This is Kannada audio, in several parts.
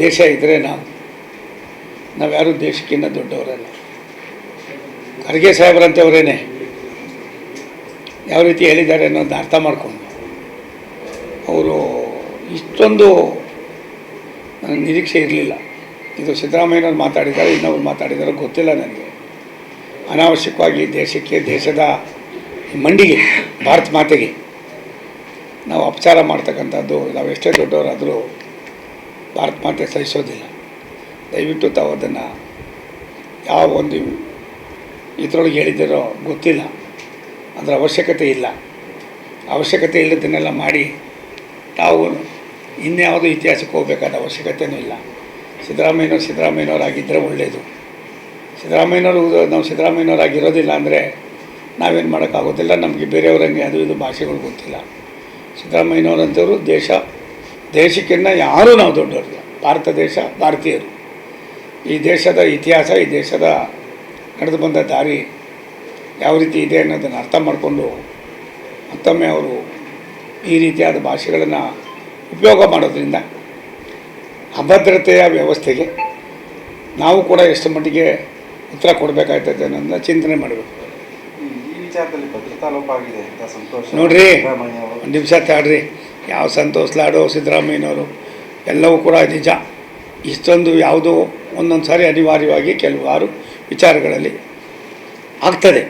ದೇಶ ಇದ್ದರೆ ನಾವ್ಯಾರೂ ದೇಶಕ್ಕಿಂತ ದೊಡ್ಡವರಲ್ಲ. ಖರ್ಗೆ ಸಾಹೇಬ್ರಂಥವರೇನೆ ಯಾವ ರೀತಿ ಹೇಳಿದ್ದಾರೆ ಅನ್ನೋದನ್ನ ಅರ್ಥ ಮಾಡಿಕೊಂಡು ಅವರು ಇಷ್ಟೊಂದು ನಿರೀಕ್ಷೆ ಇರಲಿಲ್ಲ. ಇದು ಸಿದ್ದರಾಮಯ್ಯನವ್ರು ಮಾತಾಡಿದ್ದಾರೆ, ಇನ್ನೊಬ್ರು ಮಾತಾಡಿದಾರೋ ಗೊತ್ತಿಲ್ಲ ನನಗೆ. ಅನಾವಶ್ಯಕವಾಗಿ ದೇಶಕ್ಕೆ, ದೇಶದ ಮಂಡಿಗೆ, ಭಾರತ ಮಾತೆಗೆ ನಾವು ಅಪಚಾರ ಮಾಡ್ತಕ್ಕಂಥದ್ದು, ನಾವು ಎಷ್ಟೇ ದೊಡ್ಡವರಾದರೂ ಭಾರತ ಮಾತೆ ಸಹಿಸೋದಿಲ್ಲ. ದಯವಿಟ್ಟು ತಾವು ಅದನ್ನು ಯಾವ ಒಂದು ಇದರೊಳಗೆ ಹೇಳಿದ್ದಾರೋ ಗೊತ್ತಿಲ್ಲ, ಅದರ ಅವಶ್ಯಕತೆ ಇಲ್ಲ. ಅವಶ್ಯಕತೆ ಇಲ್ಲದನ್ನೆಲ್ಲ ಮಾಡಿ ತಾವು ಇನ್ಯಾವುದೋ ಇತಿಹಾಸಕ್ಕೆ ಹೋಗಬೇಕಾದ ಅವಶ್ಯಕತೆಯೂ ಇಲ್ಲ. ಸಿದ್ದರಾಮಯ್ಯನವರಾಗಿದ್ದರೆ ಒಳ್ಳೆಯದು. ನಾವು ಸಿದ್ದರಾಮಯ್ಯನವರಾಗಿರೋದಿಲ್ಲ ಅಂದರೆ ನಾವೇನು ಮಾಡೋಕ್ಕಾಗೋದಿಲ್ಲ. ನಮಗೆ ಬೇರೆಯವರಂಗೆ ಅದು ಇದು ಭಾಷೆಗಳು ಗೊತ್ತಿಲ್ಲ. ಸಿದ್ದರಾಮಯ್ಯನವರಂಥವರು ದೇಶಕ್ಕಿಂತ ಯಾರೂ ನಾವು ದೊಡ್ಡವರಿಲ್ಲ. ಭಾರತ ದೇಶ, ಭಾರತೀಯರು. ಈ ದೇಶದ ಇತಿಹಾಸ, ಈ ದೇಶದ ನಡೆದು ಬಂದ ದಾರಿ ಯಾವ ರೀತಿ ಇದೆ ಅನ್ನೋದನ್ನು ಅರ್ಥ ಮಾಡಿಕೊಂಡು ಮತ್ತೊಮ್ಮೆ ಅವರು ಈ ರೀತಿಯಾದ ಭಾಷೆಗಳನ್ನು ಉಪಯೋಗ ಮಾಡೋದ್ರಿಂದ ಅಭದ್ರತೆಯ ವ್ಯವಸ್ಥೆಗೆ ನಾವು ಕೂಡ ಎಷ್ಟು ಮಟ್ಟಿಗೆ ಉತ್ತರ ಕೊಡಬೇಕಾಗ್ತದೆ ಅನ್ನೋದನ್ನ ಚಿಂತನೆ ಮಾಡಬೇಕು. ನೋಡ್ರಿ, ಒಂದು ನಿಮಿಷ ತಾಡ್ರಿ. ಯಾವ ಸಂತೋಷ್ ಲಾಡು, ಸಿದ್ದರಾಮಯ್ಯನವರು ಎಲ್ಲವೂ ಕೂಡ ನಿಜ. ಇಷ್ಟೊಂದು ಯಾವುದೋ ಒಂದೊಂದು ಸಾರಿ ಅನಿವಾರ್ಯವಾಗಿ ಕೆಲವಾರು ವಿಚಾರಗಳಲ್ಲಿ ಆಗ್ತದೆ.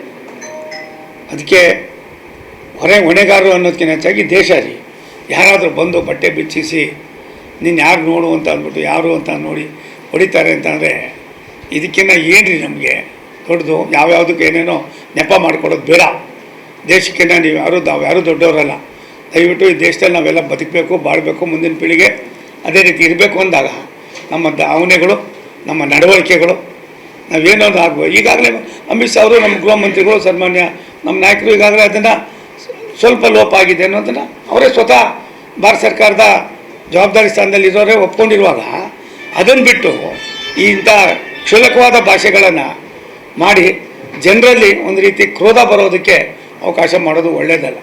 ಅದಕ್ಕೆ ಹೊಣೆಗಾರರು ಅನ್ನೋದಕ್ಕಿಂತ ಹೆಚ್ಚಾಗಿ ದೇಶ ರೀ. ಯಾರಾದರೂ ಬಂದು ಬಟ್ಟೆ ಬಿಚ್ಚಿಸಿ ನೀನು ಯಾರು ನೋಡು ಅಂತ ಅಂದ್ಬಿಟ್ಟು ಯಾರು ಅಂತ ನೋಡಿ ಹೊಡಿತಾರೆ ಅಂತಂದರೆ ಇದಕ್ಕಿಂತ ಏನು ರೀ ನಮಗೆ ದೊಡ್ಡದು? ಯಾವ್ಯಾವುದಕ್ಕೆ ಏನೇನೋ ನೆಪ ಮಾಡ್ಕೊಡೋದು ಬೇಡ. ದೇಶಕ್ಕಿಂತ ನಾವ್ಯಾರೂ ದೊಡ್ಡವರಲ್ಲ. ದಯವಿಟ್ಟು ಈ ದೇಶದಲ್ಲಿ ನಾವೆಲ್ಲ ಬದುಕಬೇಕು, ಬಾಳಬೇಕು, ಮುಂದಿನ ಪೀಳಿಗೆ ಅದೇ ರೀತಿ ಇರಬೇಕು ಅಂದಾಗ ನಮ್ಮ ಭಾವನೆಗಳು, ನಮ್ಮ ನಡವಳಿಕೆಗಳು ನಾವೇನೋದು ಆಗ್ಬೋದು. ಈಗಾಗಲೇ ಅಮಿತ್ ಶಾ ಅವರು, ನಮ್ಮ ಗೃಹ ಮಂತ್ರಿಗಳು, ಸನ್ಮಾನ್ಯ ನಮ್ಮ ನಾಯಕರು ಈಗಾಗಲೇ ಅದನ್ನು ಸ್ವಲ್ಪ ಲೋಪ ಆಗಿದೆ ಅನ್ನೋದನ್ನು ಅವರೇ ಸ್ವತಃ ಭಾರತ ಸರ್ಕಾರದ ಜವಾಬ್ದಾರಿ ಸ್ಥಾನದಲ್ಲಿ ಇರೋರೇ ಒಪ್ಕೊಂಡಿರುವಾಗ ಅದನ್ನು ಬಿಟ್ಟು ಇಂಥ ಕ್ಷುಲ್ಲಕವಾದ ಭಾಷೆಗಳನ್ನು ಮಾಡಿ ಜನರಲ್ಲಿ ಒಂದು ರೀತಿ ಕ್ರೋಧ ಬರೋದಕ್ಕೆ ಅವಕಾಶ ಮಾಡೋದು ಒಳ್ಳೆಯದಲ್ಲ.